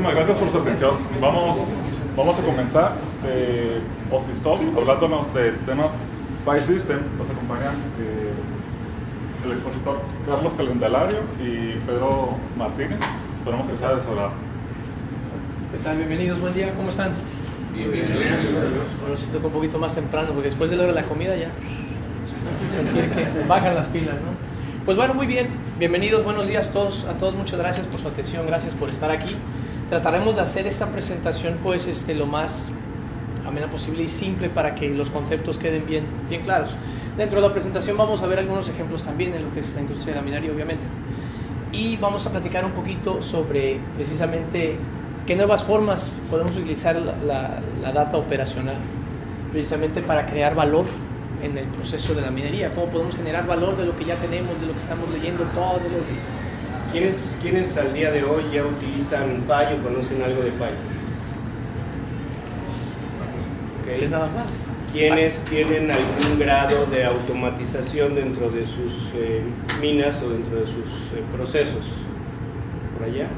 muchísimas gracias por su atención. Vamos a comenzar. Osistop, hablándonos del tema PI System. Nos acompañan el expositor Carlos Candelario y Pedro Martínez. Esperamos que sea de su agrado. ¿Qué tal? Bienvenidos, buen día, ¿cómo están? Bienvenidos. Bueno, si toca un poquito más temprano, porque después de la hora de la comida ya sentir que bajan las pilas, ¿no? Pues bueno, muy bien, bienvenidos, buenos días a todos, muchas gracias por su atención, gracias por estar aquí. Trataremos de hacer esta presentación pues lo más amena posible y simple para que los conceptos queden bien claros. Dentro de la presentación vamos a ver algunos ejemplos también en lo que es la industria de la minería, obviamente. Y vamos a platicar un poquito sobre precisamente qué nuevas formas podemos utilizar la data operacional precisamente para crear valor en el proceso de la minería. Cómo podemos generar valor de lo que ya tenemos, de lo que estamos leyendo todos los días. ¿Quiénes al día de hoy ya utilizan PI o conocen algo de PI? Okay. Es nada más. ¿Quiénes tienen algún grado de automatización dentro de sus minas o dentro de sus procesos? ¿Por allá?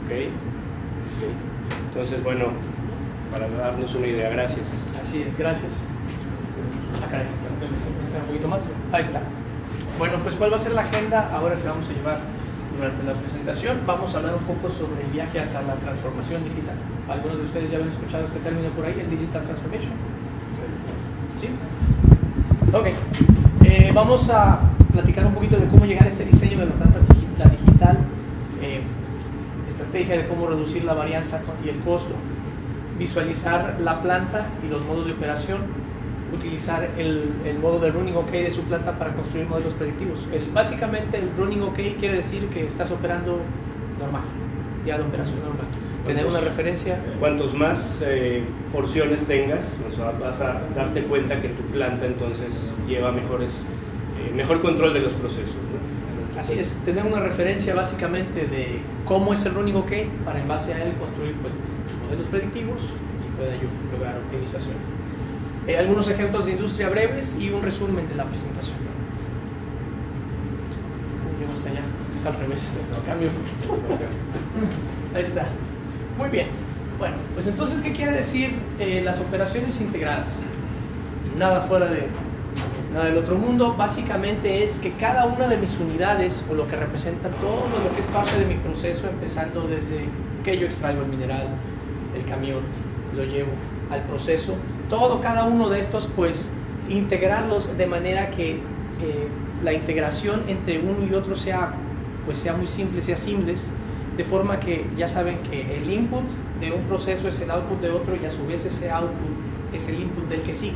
Okay. Entonces, bueno, para darnos una idea, gracias. Así es, gracias. Caray, un poquito más. Ahí está. Bueno, pues ¿cuál va a ser la agenda ahora que vamos a llevar durante la presentación? Vamos a hablar un poco sobre el viaje hacia la transformación digital. ¿Algunos de ustedes ya habían escuchado este término por ahí, el Digital Transformation? ¿Sí? Ok. Vamos a platicar un poquito de cómo llegar a este diseño de la digital, estrategia de cómo reducir la varianza y el costo, visualizar la planta y los modos de operación, utilizar el modo de running OK de su planta para construir modelos predictivos. Básicamente el running OK quiere decir que estás operando normal, ya de operación normal. Tener una referencia. Cuantos más porciones tengas, vas a darte cuenta que tu planta entonces lleva mejor control de los procesos, ¿no? Así es, tener una referencia básicamente de cómo es el running OK para en base a él construir pues, modelos predictivos y pueda lograr optimización. Algunos ejemplos de industria breves y un resumen de la presentación. Llego hasta allá, está al revés, cambio. Ahí está. Muy bien. Bueno, pues entonces, ¿qué quiere decir las operaciones integradas? Nada fuera de nada del otro mundo. Básicamente es que cada una de mis unidades, o lo que representa todo lo que es parte de mi proceso, empezando desde que yo extraigo el mineral, el camión, lo llevo al proceso, cada uno de estos, pues integrarlos de manera que la integración entre uno y otro sea muy simple, sea seamless, de forma que ya saben que el input de un proceso es el output de otro y a su vez ese output es el input del que sigue,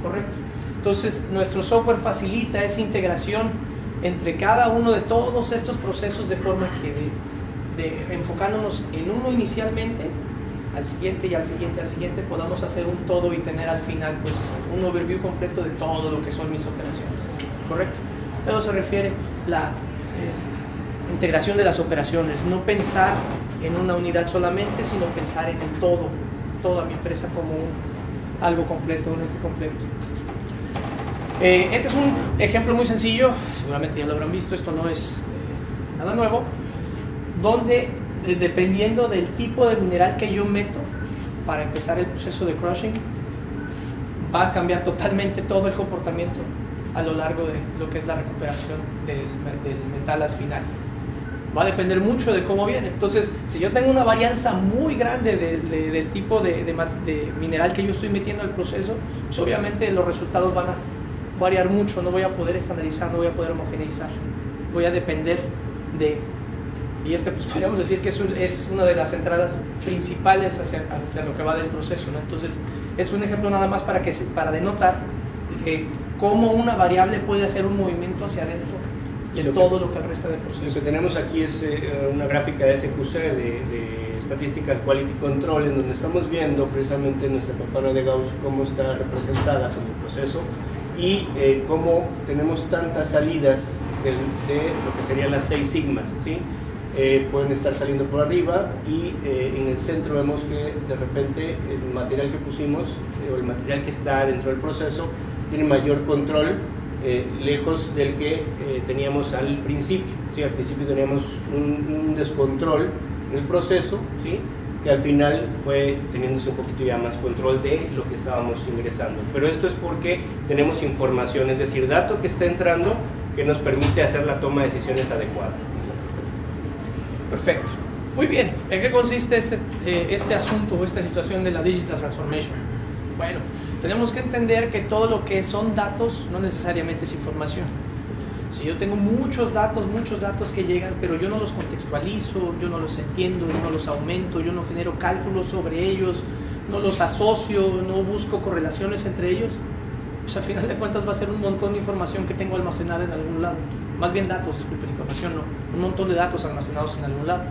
¿correcto? Entonces nuestro software facilita esa integración entre cada uno de todos estos procesos de forma que enfocándonos en uno inicialmente, al siguiente y al siguiente podamos hacer un todo y tener al final pues un overview completo de todo lo que son mis operaciones, ¿correcto? Eso se refiere la integración de las operaciones, no pensar en una unidad solamente, sino pensar en toda mi empresa como algo completo, un ente completo. Este es un ejemplo muy sencillo, seguramente ya lo habrán visto, esto no es nada nuevo, donde dependiendo del tipo de mineral que yo meto para empezar el proceso de crushing, va a cambiar totalmente todo el comportamiento a lo largo de lo que es la recuperación del metal al final. Va a depender mucho de cómo viene. Entonces, si yo tengo una varianza muy grande del tipo de mineral que yo estoy metiendo al proceso, pues obviamente los resultados van a variar mucho, no voy a poder estandarizar, no voy a poder homogeneizar, voy a depender de... Y pues podríamos decir que es una de las entradas principales hacia lo que va del proceso, ¿no? Entonces, es un ejemplo nada más para denotar que cómo una variable puede hacer un movimiento hacia adentro de todo lo que resta del proceso. Lo que tenemos aquí es una gráfica de SQC, de Statistical Quality Control, en donde estamos viendo precisamente nuestra campana de Gauss, cómo está representada en el proceso y cómo tenemos tantas salidas de lo que serían las 6 sigmas, ¿sí? Pueden estar saliendo por arriba y en el centro vemos que de repente el material que pusimos o el material que está dentro del proceso tiene mayor control, lejos del que teníamos al principio. Sí, al principio teníamos un descontrol en el proceso, ¿sí? Que al final fue teniéndose un poquito ya más control de lo que estábamos ingresando. Pero esto es porque tenemos información, es decir, dato que está entrando que nos permite hacer la toma de decisiones adecuada. Perfecto. Muy bien. ¿En qué consiste este asunto o esta situación de la Digital Transformation? Bueno, tenemos que entender que todo lo que son datos no necesariamente es información. Si yo tengo muchos datos que llegan, pero yo no los contextualizo, yo no los entiendo, yo no los aumento, yo no genero cálculos sobre ellos, no los asocio, no busco correlaciones entre ellos, pues al final de cuentas va a ser un montón de información que tengo almacenada en algún lado. Más bien datos, disculpen, información no. Un montón de datos almacenados en algún lado.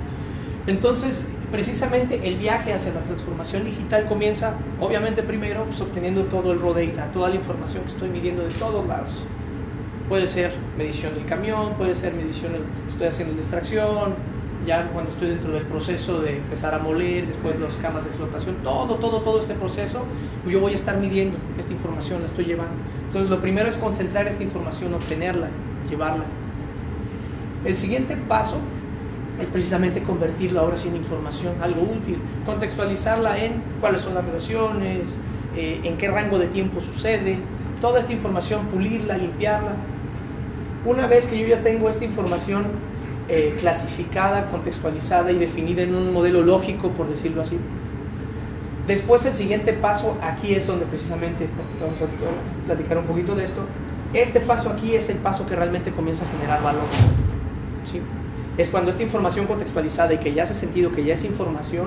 Entonces, precisamente el viaje hacia la transformación digital comienza, obviamente primero, pues, obteniendo todo el raw data, toda la información que estoy midiendo de todos lados. Puede ser medición del camión, puede ser medición, estoy haciendo la extracción, ya cuando estoy dentro del proceso de empezar a moler, después las camas de flotación, todo este proceso, pues yo voy a estar midiendo esta información, la estoy llevando. Entonces lo primero es concentrar esta información, obtenerla, llevarla. El siguiente paso es precisamente convertirla ahora sí en información, algo útil, contextualizarla en cuáles son las relaciones, en qué rango de tiempo sucede, toda esta información, pulirla, limpiarla. Una vez que yo ya tengo esta información clasificada, contextualizada y definida en un modelo lógico, por decirlo así, después el siguiente paso, aquí es donde precisamente vamos a platicar un poquito de esto. Este paso aquí es el paso que realmente comienza a generar valor, ¿sí? Es cuando esta información contextualizada y que ya hace sentido, que ya es información,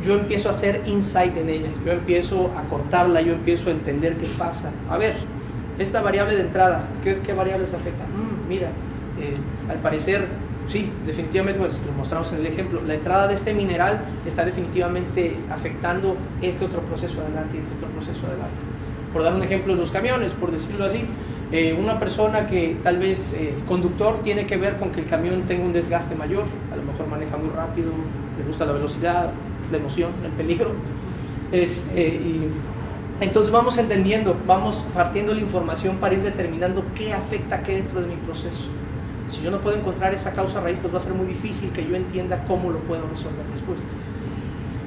yo empiezo a hacer insight en ella, yo empiezo a cortarla, yo empiezo a entender qué pasa. A ver, esta variable de entrada, ¿qué variables afectan? Mira, al parecer, sí, definitivamente, pues lo mostramos en el ejemplo, la entrada de este mineral está definitivamente afectando este otro proceso adelante y este otro proceso adelante. Por dar un ejemplo, los camiones, por decirlo así, una persona que tal vez el conductor tiene que ver con que el camión tenga un desgaste mayor, a lo mejor maneja muy rápido, le gusta la velocidad, la emoción, el peligro, y entonces vamos entendiendo, vamos partiendo la información para ir determinando qué afecta a qué dentro de mi proceso. Si yo no puedo encontrar esa causa raíz, pues va a ser muy difícil que yo entienda cómo lo puedo resolver después.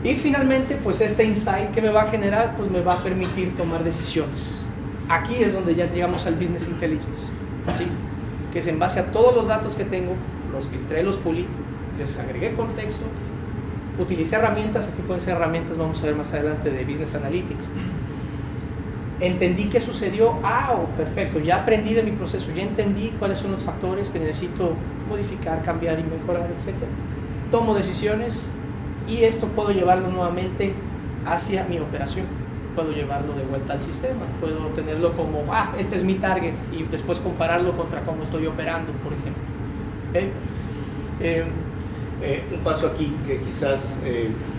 Y finalmente, pues este insight que me va a generar, pues me va a permitir tomar decisiones. Aquí es donde ya llegamos al Business Intelligence, ¿sí? Que es en base a todos los datos que tengo, los filtré, los pulí, les agregué contexto, utilicé herramientas, aquí pueden ser herramientas, vamos a ver más adelante, de Business Analytics. Entendí qué sucedió, perfecto, ya aprendí de mi proceso, ya entendí cuáles son los factores que necesito modificar, cambiar y mejorar, etc. Tomo decisiones y esto puedo llevarlo nuevamente hacia mi operación, puedo llevarlo de vuelta al sistema, puedo tenerlo como, este es mi target y después compararlo contra cómo estoy operando, por ejemplo. Un paso aquí que quizás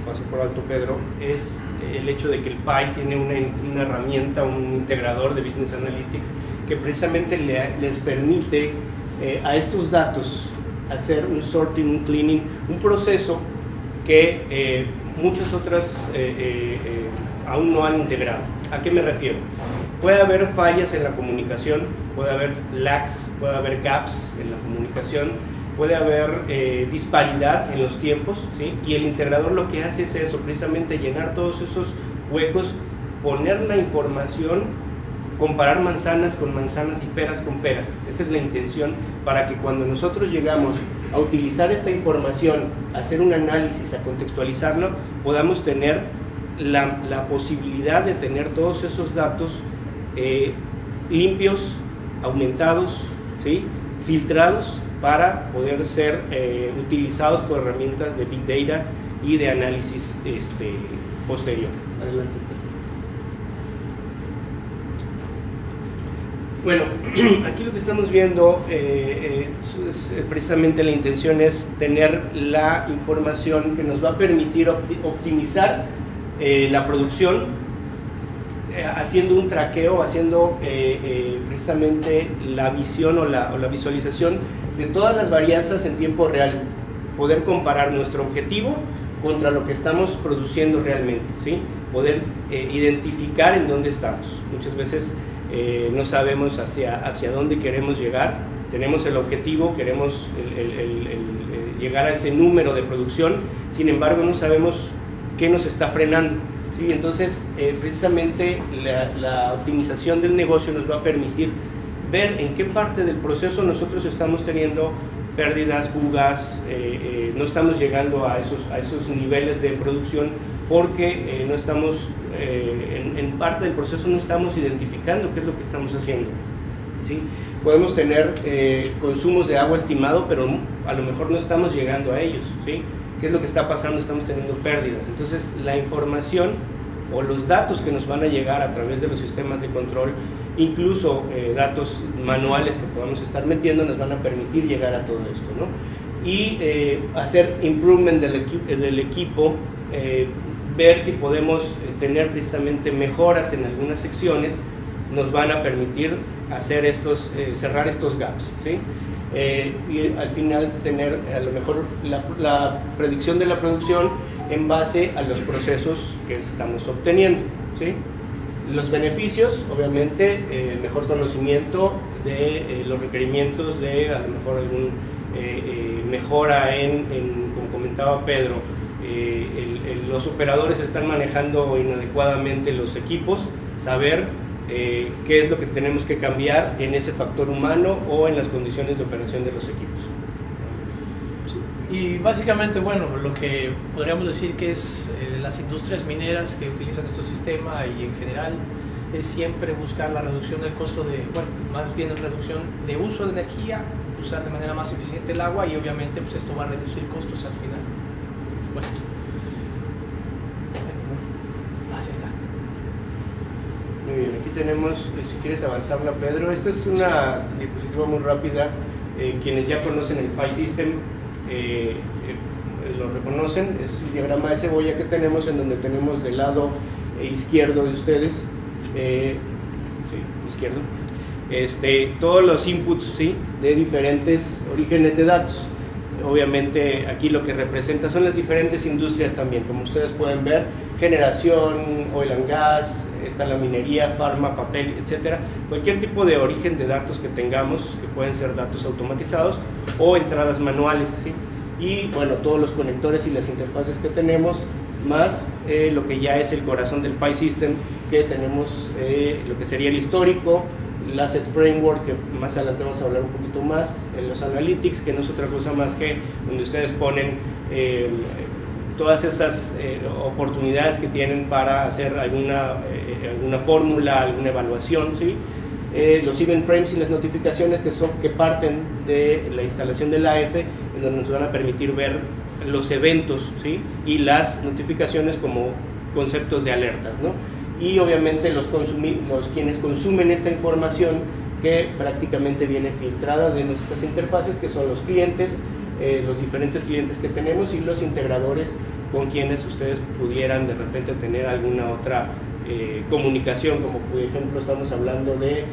paso por alto, Pedro, es el hecho de que el PI tiene una herramienta, un integrador de Business Analytics que precisamente les permite a estos datos hacer un sorting, un cleaning, un proceso que muchas otras aún no han integrado. ¿A qué me refiero? Puede haber fallas en la comunicación, puede haber lags, puede haber gaps en la comunicación, puede haber disparidad en los tiempos, ¿sí? Y el integrador lo que hace es eso, precisamente llenar todos esos huecos, poner la información, comparar manzanas con manzanas y peras con peras. Esa es la intención, para que cuando nosotros llegamos a utilizar esta información, a hacer un análisis, a contextualizarlo, podamos tener la posibilidad de tener todos esos datos limpios, aumentados, ¿sí? Filtrados, para poder ser utilizados por herramientas de Big Data y de análisis posterior. Adelante. Bueno, aquí lo que estamos viendo es precisamente la intención es tener la información que nos va a permitir optimizar la producción, haciendo un traqueo, haciendo precisamente la visión o la visualización de todas las varianzas en tiempo real, poder comparar nuestro objetivo contra lo que estamos produciendo realmente, ¿sí? Poder identificar en dónde estamos. Muchas veces no sabemos hacia dónde queremos llegar, tenemos el objetivo, queremos llegar a ese número de producción, sin embargo no sabemos qué nos está frenando, ¿sí? Entonces precisamente la optimización del negocio nos va a permitir ver en qué parte del proceso nosotros estamos teniendo pérdidas, fugas, no estamos llegando a esos niveles de producción porque no estamos, en parte del proceso no estamos identificando qué es lo que estamos haciendo, ¿sí? Podemos tener consumos de agua estimado, pero a lo mejor no estamos llegando a ellos, ¿sí? ¿Qué es lo que está pasando? Estamos teniendo pérdidas. Entonces la información o los datos que nos van a llegar a través de los sistemas de control, incluso datos manuales que podamos estar metiendo, nos van a permitir llegar a todo esto, ¿no? Y hacer improvement del equipo, ver si podemos tener precisamente mejoras en algunas secciones, nos van a permitir hacer cerrar estos gaps, ¿sí? Y al final tener a lo mejor la predicción de la producción en base a los procesos que estamos obteniendo, ¿sí? Los beneficios, obviamente, mejor conocimiento de los requerimientos de a lo mejor algún mejora como comentaba Pedro, los operadores están manejando inadecuadamente los equipos, saber qué es lo que tenemos que cambiar en ese factor humano o en las condiciones de operación de los equipos. Y básicamente, bueno, lo que podríamos decir que es las industrias mineras que utilizan nuestro sistema y en general es siempre buscar la reducción del costo más bien la reducción de uso de energía, usar de manera más eficiente el agua y obviamente pues esto va a reducir costos al final. Pues, así está. Muy bien, aquí tenemos, si quieres avanzarla Pedro, esta es una diapositiva muy rápida, quienes ya conocen el PI System lo reconocen, es un diagrama de cebolla que tenemos en donde tenemos del lado izquierdo de ustedes, izquierdo, todos los inputs, ¿sí? De diferentes orígenes de datos. Obviamente aquí lo que representa son las diferentes industrias también, como ustedes pueden ver, generación, oil and gas, está la minería, farma, papel, etcétera. Cualquier tipo de origen de datos que tengamos, que pueden ser datos automatizados o entradas manuales, ¿sí? Y bueno, todos los conectores y las interfaces que tenemos, más lo que ya es el corazón del PI System, que tenemos lo que sería el histórico, el Asset Framework, que más adelante vamos a hablar un poquito más, los Analytics, que no es otra cosa más que donde ustedes ponen todas esas oportunidades que tienen para hacer alguna fórmula, alguna evaluación, ¿sí? Los Event Frames y las notificaciones que parten de la instalación del AF, en donde nos van a permitir ver los eventos, ¿sí? Y las notificaciones como conceptos de alertas, ¿no? Y obviamente los quienes consumen esta información que prácticamente viene filtrada de nuestras interfaces, que son los clientes, los diferentes clientes que tenemos y los integradores con quienes ustedes pudieran de repente tener alguna otra comunicación, como por ejemplo estamos hablando de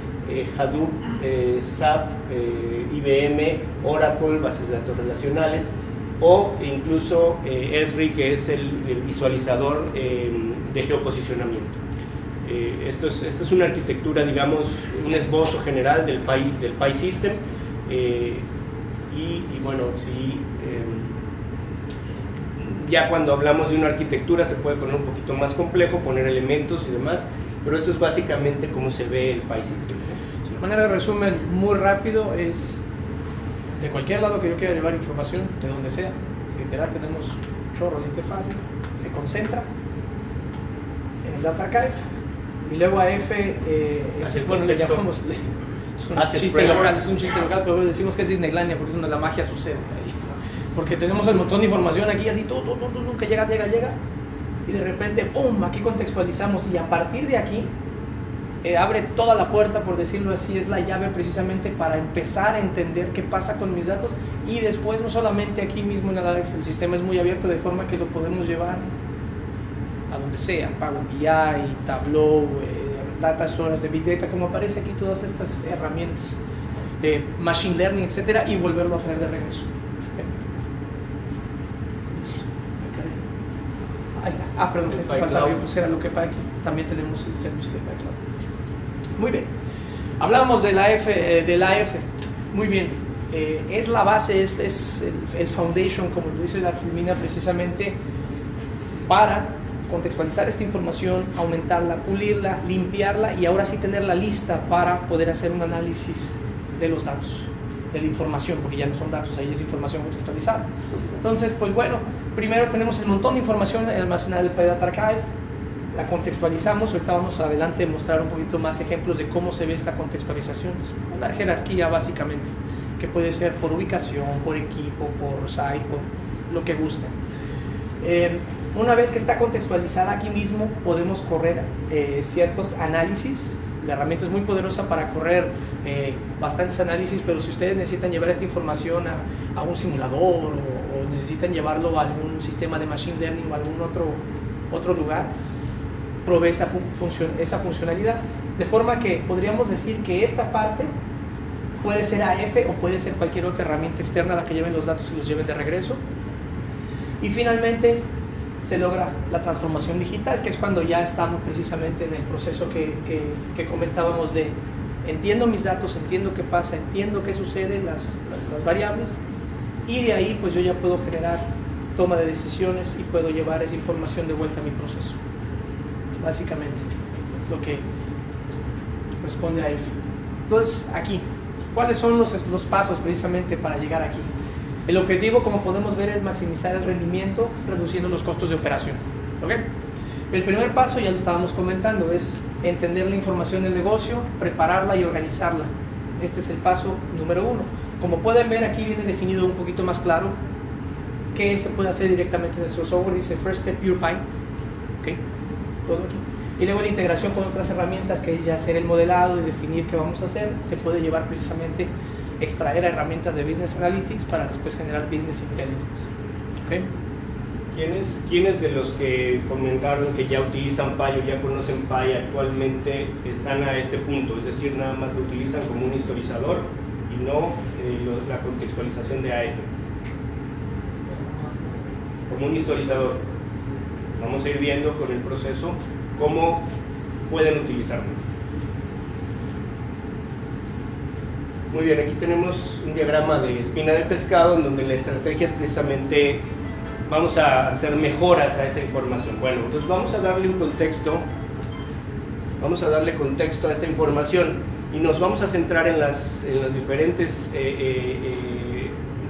Hadoop, SAP, IBM, Oracle, bases de datos relacionales, o incluso Esri, que es el visualizador de geoposicionamiento. Esto es una arquitectura, digamos, un esbozo general del PI System, y bueno, sí, ya cuando hablamos de una arquitectura se puede poner un poquito más complejo, poner elementos y demás, pero esto es básicamente cómo se ve el PI System, ¿no? Sí, de manera de resumen muy rápido es de cualquier lado que yo quiera llevar información, de donde sea, literal tenemos un chorro de interfaces, se concentra en el Data Archive y luego AF bueno, le llamamos, es un chiste local, pero decimos que es Disneylandia porque es donde la magia sucede ahí, ¿no? Porque tenemos el montón de información aquí así, que llega, y de repente, ¡pum!, aquí contextualizamos y a partir de aquí abre toda la puerta, por decirlo así, es la llave precisamente para empezar a entender qué pasa con mis datos y después no solamente aquí mismo en el sistema es muy abierto de forma que lo podemos llevar a donde sea, Power BI, Tableau, Data Storage de Big Data, como aparece aquí todas estas herramientas de Machine Learning, etcétera, y volverlo a traer de regreso. Ahí está. Perdón, esto faltaba, yo pusiera lo que aquí también tenemos el servicio de iCloud. Muy bien. Hablábamos del AF. Muy bien. es la base, es el foundation, como dice la Filmina, precisamente para contextualizar esta información, aumentarla, pulirla, limpiarla y ahora sí tenerla lista para poder hacer un análisis de los datos, de la información, porque ya no son datos, ahí es información contextualizada. Entonces, pues bueno, primero tenemos el montón de información almacenada en el PyData Archive, la contextualizamos. Ahorita vamos adelante a mostrar un poquito más ejemplos de cómo se ve esta contextualización. Es una jerarquía básicamente, que puede ser por ubicación, por equipo, por site, por lo que guste. Una vez que está contextualizada aquí mismo, podemos correr ciertos análisis. La herramienta es muy poderosa para correr bastantes análisis, pero si ustedes necesitan llevar esta información a un simulador o necesitan llevarlo a algún sistema de machine learning o a algún otro lugar, provee esa funcionalidad, de forma que podríamos decir que esta parte puede ser AF o puede ser cualquier otra herramienta externa a la que lleven los datos y los lleven de regreso. Y finalmente se logra la transformación digital, que es cuando ya estamos precisamente en el proceso que comentábamos de entiendo mis datos, entiendo qué pasa, entiendo qué sucede, las variables, y de ahí pues yo ya puedo generar toma de decisiones y puedo llevar esa información de vuelta a mi proceso. Básicamente es lo que responde a F. Entonces aquí, ¿cuáles son los pasos precisamente para llegar aquí? El objetivo, como podemos ver, es maximizar el rendimiento reduciendo los costos de operación. ¿Okay? El primer paso, ya lo estábamos comentando, es entender la información del negocio, prepararla y organizarla. Este es el paso número 1. Como pueden ver, aquí viene definido un poquito más claro qué se puede hacer directamente en nuestro software. Dice First Step PurePy. ¿Okay? Todo aquí. Y luego la integración con otras herramientas, que es ya hacer el modelado y definir qué vamos a hacer. Se puede llevar precisamente extraer herramientas de Business Analytics para después generar Business Intelligence. ¿Okay? ¿Quiénes de los que comentaron que ya utilizan Py o ya conocen Py actualmente están a este punto? Es decir, nada más lo utilizan como un historizador y no la contextualización de AF. Como un historizador. Vamos a ir viendo con el proceso cómo pueden utilizarlas. Muy bien, aquí tenemos un diagrama de espina del pescado en donde la estrategia es precisamente vamos a hacer mejoras a esa información. Bueno, entonces vamos a darle un contexto, vamos a darle contexto a esta información y nos vamos a centrar en los diferentes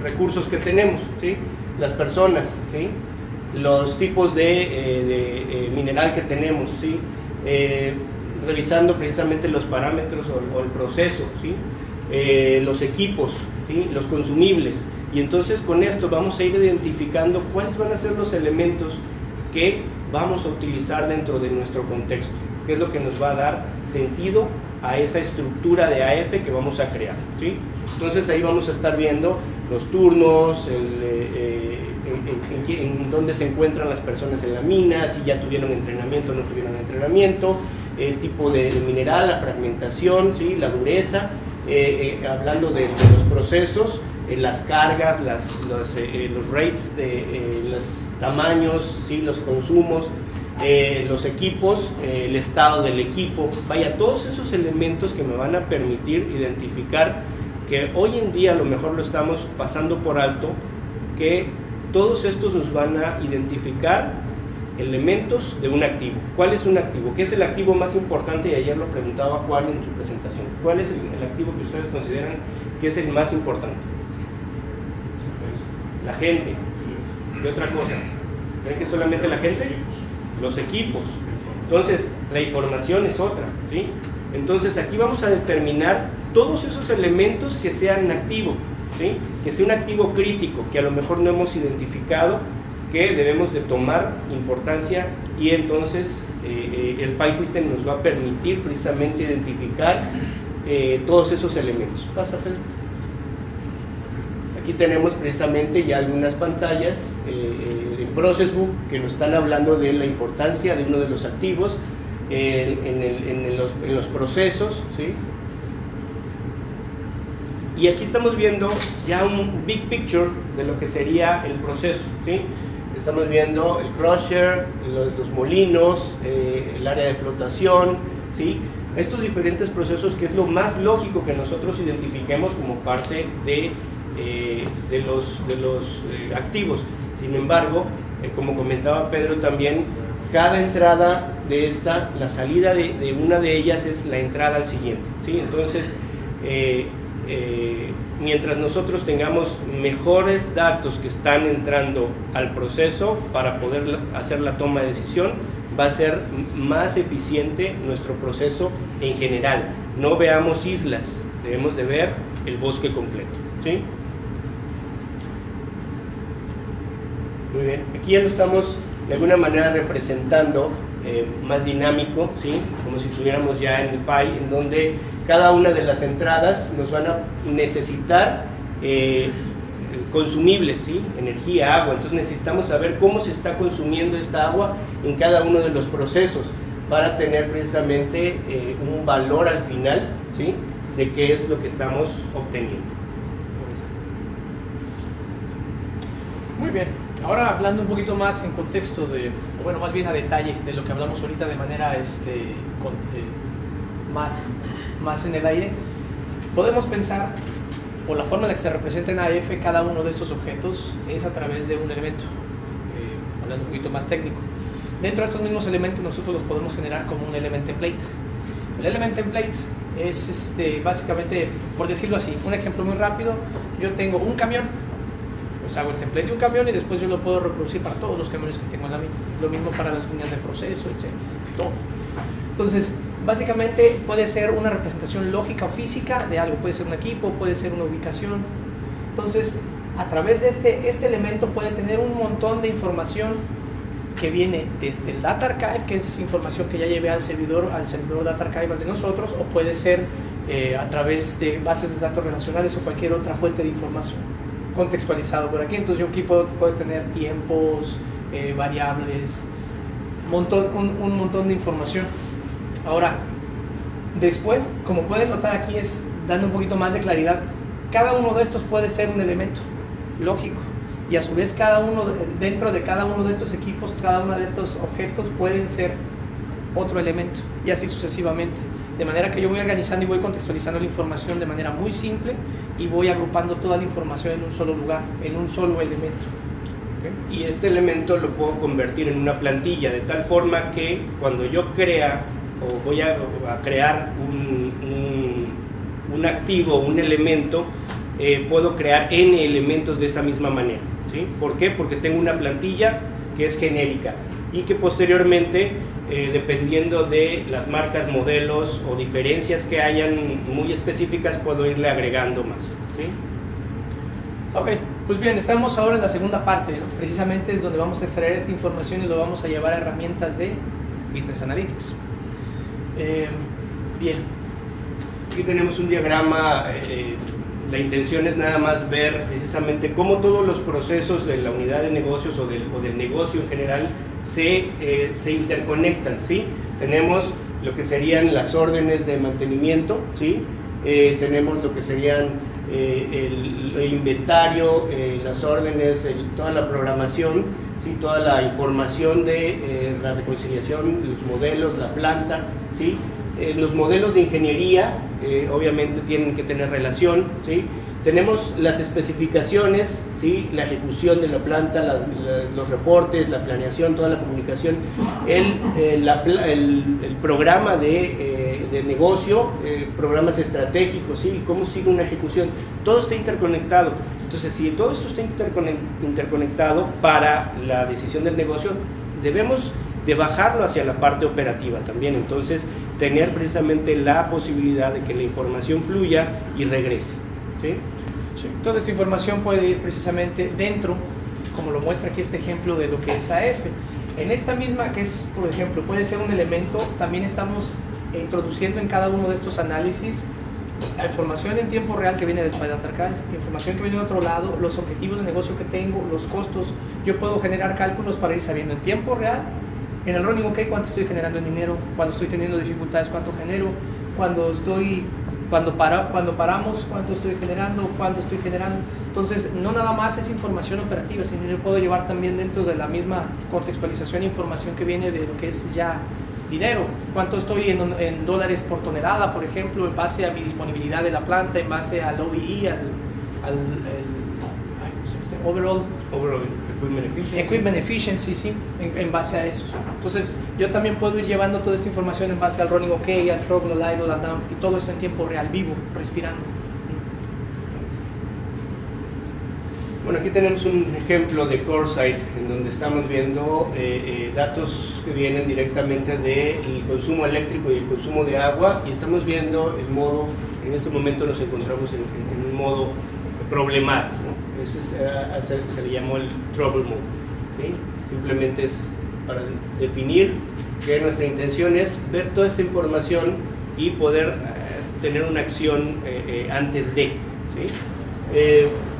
recursos que tenemos, ¿sí? Las personas, ¿sí? Los tipos de mineral que tenemos, ¿sí? Revisando precisamente los parámetros o el proceso, ¿sí? Los equipos, ¿sí? Los consumibles, y entonces con esto vamos a ir identificando cuáles van a ser los elementos que vamos a utilizar dentro de nuestro contexto, qué es lo que nos va a dar sentido a esa estructura de AF que vamos a crear, ¿sí? Entonces ahí vamos a estar viendo los turnos, en dónde se encuentran las personas en la mina, si ya tuvieron entrenamiento o no tuvieron entrenamiento, el tipo de mineral, la fragmentación, ¿sí? La dureza, hablando de los procesos, las cargas, los rates, los tamaños, ¿sí? Los consumos, los equipos, el estado del equipo, vaya, todos esos elementos que me van a permitir identificar que hoy en día a lo mejor lo estamos pasando por alto, que todos estos nos van a identificar elementos de un activo. ¿Cuál es un activo? ¿Qué es el activo más importante? Y ayer lo preguntaba Juan en su presentación. ¿Cuál es el activo que ustedes consideran que es el más importante? La gente. ¿Qué otra cosa? ¿Creen que solamente la gente? Los equipos. Entonces, la información es otra, ¿sí? Entonces, aquí vamos a determinar todos esos elementos que sean activos, ¿sí? Que sea un activo crítico, que a lo mejor no hemos identificado, que debemos de tomar importancia, y entonces el PySystem nos va a permitir precisamente identificar todos esos elementos. Pasa, Fel. Aquí tenemos precisamente ya algunas pantallas en Process Book que nos están hablando de la importancia de uno de los activos en los procesos, ¿sí? Y aquí estamos viendo ya un big picture de lo que sería el proceso, ¿sí? Estamos viendo el crusher, los molinos, el área de flotación, ¿sí? estos diferentes procesos, que es lo más lógico que nosotros identifiquemos como parte de los activos. Sin embargo, como comentaba Pedro también, cada entrada de esta, la salida de una de ellas es la entrada al siguiente, ¿sí? Entonces, mientras nosotros tengamos mejores datos que están entrando al proceso para poder hacer la toma de decisión, va a ser más eficiente nuestro proceso en general. No veamos islas, debemos de ver el bosque completo, ¿sí? Muy bien, aquí ya lo estamos de alguna manera representando más dinámico, ¿sí? Como si estuviéramos ya en el PI, en donde cada una de las entradas nos van a necesitar consumibles, ¿sí? Energía, agua. Entonces necesitamos saber cómo se está consumiendo esta agua en cada uno de los procesos para tener precisamente un valor al final, ¿sí? De qué es lo que estamos obteniendo. Muy bien, ahora hablando un poquito más en contexto de, bueno, más bien a detalle de lo que hablamos ahorita de manera más en el aire, podemos pensar, o la forma en la que se representa en AF cada uno de estos objetos es a través de un elemento, hablando un poquito más técnico. Dentro de estos mismos elementos nosotros los podemos generar como un element template. El element template es básicamente, por decirlo así, un ejemplo muy rápido: yo tengo un camión, pues hago el template de un camión y después yo lo puedo reproducir para todos los camiones que tengo en la vida. Lo mismo para las líneas de proceso, etc. Todo. Entonces, básicamente puede ser una representación lógica o física de algo, puede ser un equipo, puede ser una ubicación. Entonces, a través de este elemento puede tener un montón de información que viene desde el Data Archive, que es información que ya llevé al servidor Data Archive de nosotros, o puede ser a través de bases de datos relacionales o cualquier otra fuente de información contextualizado por aquí. Entonces yo aquí puedo tener tiempos, variables, un montón de información. Ahora, después, como pueden notar aquí, es dando un poquito más de claridad, cada uno de estos puede ser un elemento lógico, y a su vez dentro de cada uno de estos equipos, cada uno de estos objetos pueden ser otro elemento, y así sucesivamente. De manera que yo voy organizando y voy contextualizando la información de manera muy simple y voy agrupando toda la información en un solo lugar, en un solo elemento. ¿Okay? Y este elemento lo puedo convertir en una plantilla, de tal forma que cuando yo crea o voy a crear un activo, un elemento, puedo crear n elementos de esa misma manera, ¿sí? ¿Por qué? Porque tengo una plantilla que es genérica y que posteriormente, dependiendo de las marcas, modelos o diferencias que hayan muy específicas, puedo irle agregando más, ¿sí? Ok, pues bien, estamos ahora en la segunda parte, ¿no? Precisamente es donde vamos a extraer esta información y lo vamos a llevar a herramientas de Business Analytics. Bien. Aquí tenemos un diagrama. La intención es nada más ver precisamente cómo todos los procesos de la unidad de negocios o del negocio en general se interconectan, ¿sí? Tenemos lo que serían las órdenes de mantenimiento, ¿sí? Tenemos lo que serían el inventario, las órdenes, toda la programación, ¿sí? Toda la información de la reconciliación, los modelos, la planta, ¿sí? Los modelos de ingeniería obviamente tienen que tener relación, ¿sí? Tenemos las especificaciones, ¿sí? La ejecución de la planta, los reportes, la planeación, toda la comunicación, el programa de negocio, programas estratégicos, ¿sí? Cómo sigue una ejecución, todo está interconectado. Entonces, si todo esto está interconectado para la decisión del negocio, debemos de bajarlo hacia la parte operativa también. Entonces, tener precisamente la posibilidad de que la información fluya y regrese, ¿sí? Sí. Toda esta información puede ir precisamente dentro, como lo muestra aquí este ejemplo de lo que es AF. En esta misma, que es, por ejemplo, puede ser un elemento, también estamos introduciendo en cada uno de estos análisis la información en tiempo real que viene del Data Archive, información que viene de otro lado, los objetivos de negocio que tengo, los costos. Yo puedo generar cálculos para ir sabiendo en tiempo real, en el running, ok, cuánto estoy generando en dinero, cuando estoy teniendo dificultades, cuánto genero, cuando paramos, cuánto estoy generando, cuánto estoy generando. Entonces, no nada más es información operativa, sino yo puedo llevar también dentro de la misma contextualización información que viene de lo que es ya dinero, cuánto estoy en dólares por tonelada, por ejemplo, en base a mi disponibilidad de la planta, en base al OEE, overall equipment efficiency, sí, en base a eso. Entonces, yo también puedo ir llevando toda esta información en base al running OK, al throttle, al idle, al down, y todo esto en tiempo real, vivo, respirando. Bueno, aquí tenemos un ejemplo de CoreSight, en donde estamos viendo datos que vienen directamente del consumo eléctrico y el consumo de agua, y estamos viendo el modo, en este momento nos encontramos en un modo problemático, ¿no? Ese se le llamó el trouble mode, ¿sí? Simplemente es para definir que nuestra intención es ver toda esta información y poder tener una acción antes de, ¿sí?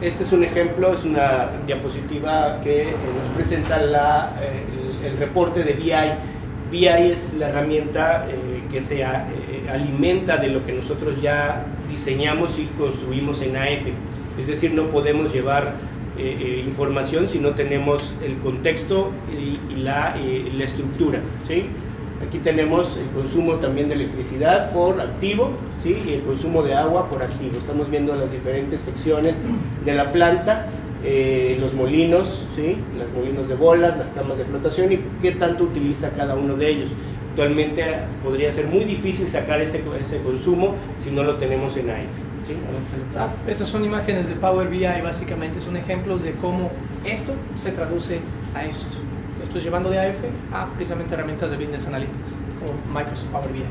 Este es un ejemplo, es una diapositiva que nos presenta el reporte de BI. BI es la herramienta que se alimenta de lo que nosotros ya diseñamos y construimos en AF. Es decir, no podemos llevar información si no tenemos el contexto y la estructura, ¿sí? Aquí tenemos el consumo también de electricidad por activo, ¿sí? Y el consumo de agua por activo. Estamos viendo las diferentes secciones de la planta, los molinos, ¿sí? Los molinos de bolas, las camas de flotación y qué tanto utiliza cada uno de ellos. Actualmente podría ser muy difícil sacar ese consumo si no lo tenemos en AF. ¿Sí? Estas son imágenes de Power BI, básicamente son ejemplos de cómo esto se traduce a esto. Lo estoy llevando de AF a precisamente herramientas de Business Analytics, como Microsoft Power BI.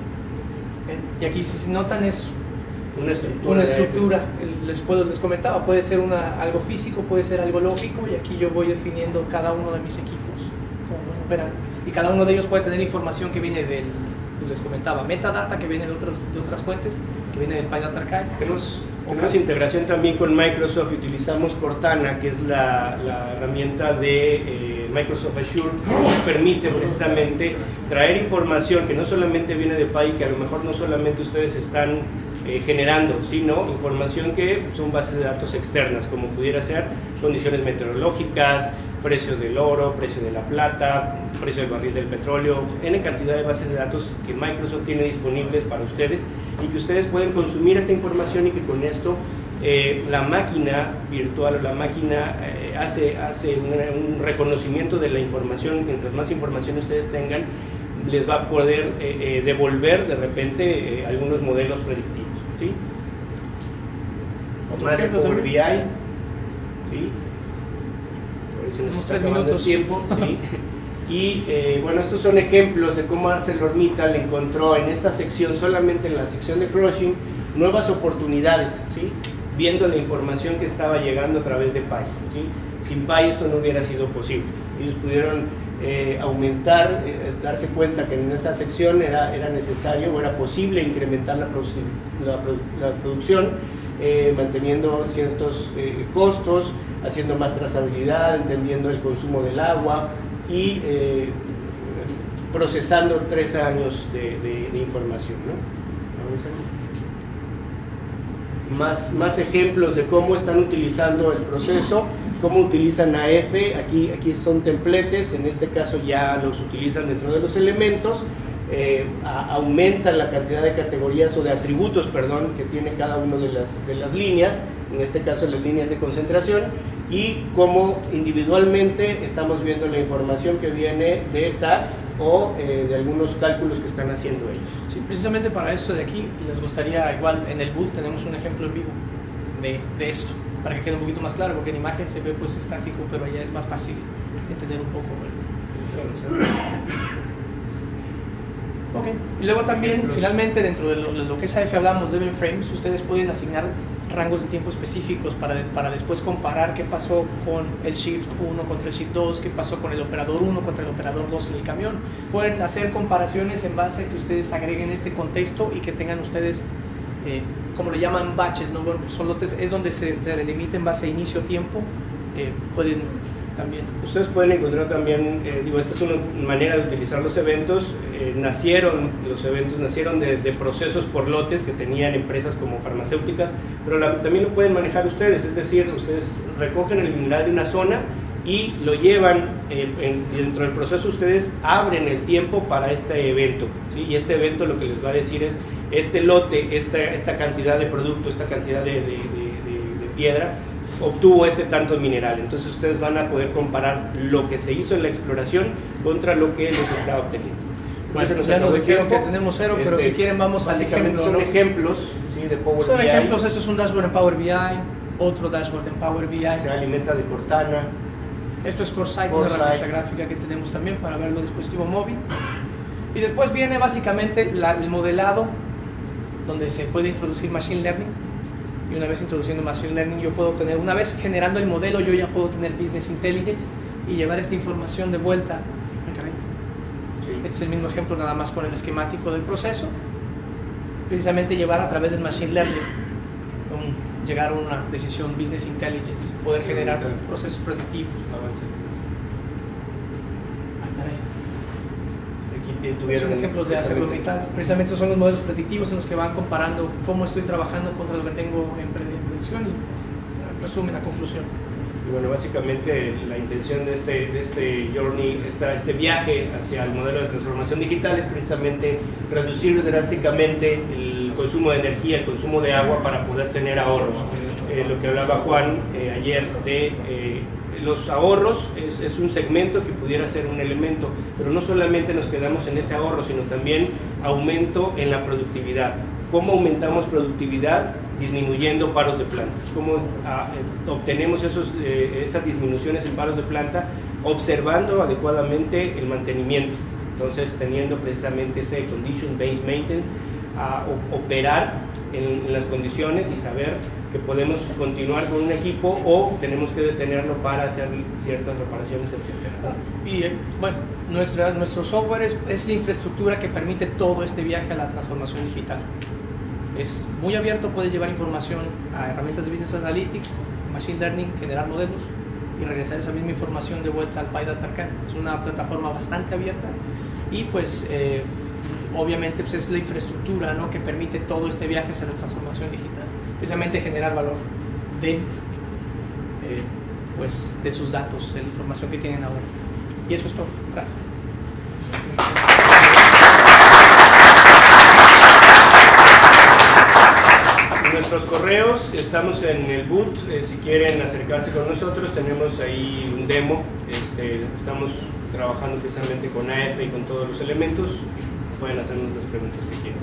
Y aquí, si notan, es una estructura. Les comentaba, puede ser algo físico, puede ser algo lógico, y aquí yo voy definiendo cada uno de mis equipos, como verán. Y cada uno de ellos puede tener información que viene les comentaba, metadata que viene de otras fuentes, que viene del PyData Archive. Tenemos integración también con Microsoft y utilizamos Cortana, que es la herramienta de Microsoft Azure, que permite precisamente traer información que no solamente viene de Py, que a lo mejor no solamente ustedes están generando, sino información que son bases de datos externas, como pudiera ser condiciones meteorológicas, precio del oro, precio de la plata, precio del barril del petróleo, N cantidad de bases de datos que Microsoft tiene disponibles para ustedes y que ustedes pueden consumir esta información y que con esto la máquina virtual o la máquina hace un reconocimiento de la información. Mientras más información ustedes tengan, les va a poder devolver de repente algunos modelos predictivos, ¿sí? Más de Power BI, ¿sí? Tenemos 3 minutos. Tiempo, ¿sí? Y bueno, estos son ejemplos de cómo ArcelorMittal encontró en esta sección, solamente en la sección de crushing, nuevas oportunidades, ¿sí? Viendo la información que estaba llegando a través de Py, ¿sí? Sin Py esto no hubiera sido posible. Ellos pudieron aumentar, darse cuenta que en esta sección era necesario o era posible incrementar la producción, manteniendo ciertos costos, haciendo más trazabilidad, entendiendo el consumo del agua y procesando 3 años de información, ¿no? Más ejemplos de cómo están utilizando el proceso, cómo utilizan AF. Aquí son templetes, en este caso ya los utilizan dentro de los elementos. Aumentan la cantidad de categorías o de atributos, perdón, que tiene cada una de las líneas, en este caso las líneas de concentración, y cómo individualmente estamos viendo la información que viene de tags o de algunos cálculos que están haciendo ellos. Sí, precisamente para esto de aquí, les gustaría, igual en el booth tenemos un ejemplo en vivo de esto, para que quede un poquito más claro, porque en imagen se ve pues estático, pero allá es más fácil entender un poco Ok, y luego también, finalmente, dentro de lo que es AF hablamos de event frames, ustedes pueden asignar rangos de tiempo específicos para después comparar qué pasó con el Shift 1 contra el Shift 2, qué pasó con el operador 1 contra el operador 2 en el camión. Pueden hacer comparaciones en base a que ustedes agreguen este contexto y que tengan ustedes, como le llaman, batches, ¿no? Bueno, pues son lotes, es donde se delimita en base a inicio-tiempo. Pueden también. Ustedes pueden encontrar también, esta es una manera de utilizar los eventos. Los eventos nacieron de procesos por lotes que tenían empresas como farmacéuticas, pero también lo pueden manejar ustedes, es decir, ustedes recogen el mineral de una zona y lo llevan dentro del proceso. Ustedes abren el tiempo para este evento, ¿sí? Y este evento lo que les va a decir es este lote, esta cantidad de producto, esta cantidad de piedra obtuvo tanto de mineral. Entonces ustedes van a poder comparar lo que se hizo en la exploración contra lo que les está obteniendo. Bueno, ya nos dijeron que tenemos 0, pero si quieren vamos al ejemplo. Son ejemplos, ¿sí? De Power BI. Son ejemplos, eso es un dashboard en Power BI, otro dashboard en Power BI. Se alimenta de Cortana. Esto es CoreSight, una herramienta gráfica que tenemos también para ver los dispositivos móvil. Y después viene básicamente el modelado, donde se puede introducir Machine Learning. Y una vez introduciendo Machine Learning, yo puedo tener, una vez generando el modelo, yo ya puedo tener Business Intelligence y llevar esta información de vuelta. Este es el mismo ejemplo, nada más con el esquemático del proceso. Precisamente llevar a través del Machine Learning, llegar a una decisión Business Intelligence, poder generar procesos predictivos. Son ejemplos de ArcelorMittal. Precisamente esos son los modelos predictivos en los que van comparando cómo estoy trabajando contra lo que tengo en predicción y resumen a conclusión. Y bueno, básicamente la intención de este journey, este viaje hacia el modelo de transformación digital es precisamente reducir drásticamente el consumo de energía, el consumo de agua para poder tener ahorros. Lo que hablaba Juan ayer de los ahorros es un segmento que pudiera ser un elemento, pero no solamente nos quedamos en ese ahorro, sino también aumento en la productividad. ¿Cómo aumentamos productividad? Disminuyendo paros de planta. ¿Cómo obtenemos esas disminuciones en paros de planta? Observando adecuadamente el mantenimiento. Entonces, teniendo precisamente ese condition-based maintenance, operar en las condiciones y saber que podemos continuar con un equipo o tenemos que detenerlo para hacer ciertas reparaciones, etc. Y bueno, nuestro software es la infraestructura que permite todo este viaje a la transformación digital. Es muy abierto, puede llevar información a herramientas de Business Analytics, Machine Learning, generar modelos y regresar esa misma información de vuelta al PyData Arcana. Es una plataforma bastante abierta y pues obviamente pues es la infraestructura, ¿no?, que permite todo este viaje hacia la transformación digital, precisamente generar valor pues de sus datos, de la información que tienen ahora. Y eso es todo. Gracias. Nuestros correos, estamos en el booth, si quieren acercarse con nosotros, tenemos ahí un demo, estamos trabajando precisamente con AF y con todos los elementos, pueden hacernos las preguntas que quieran.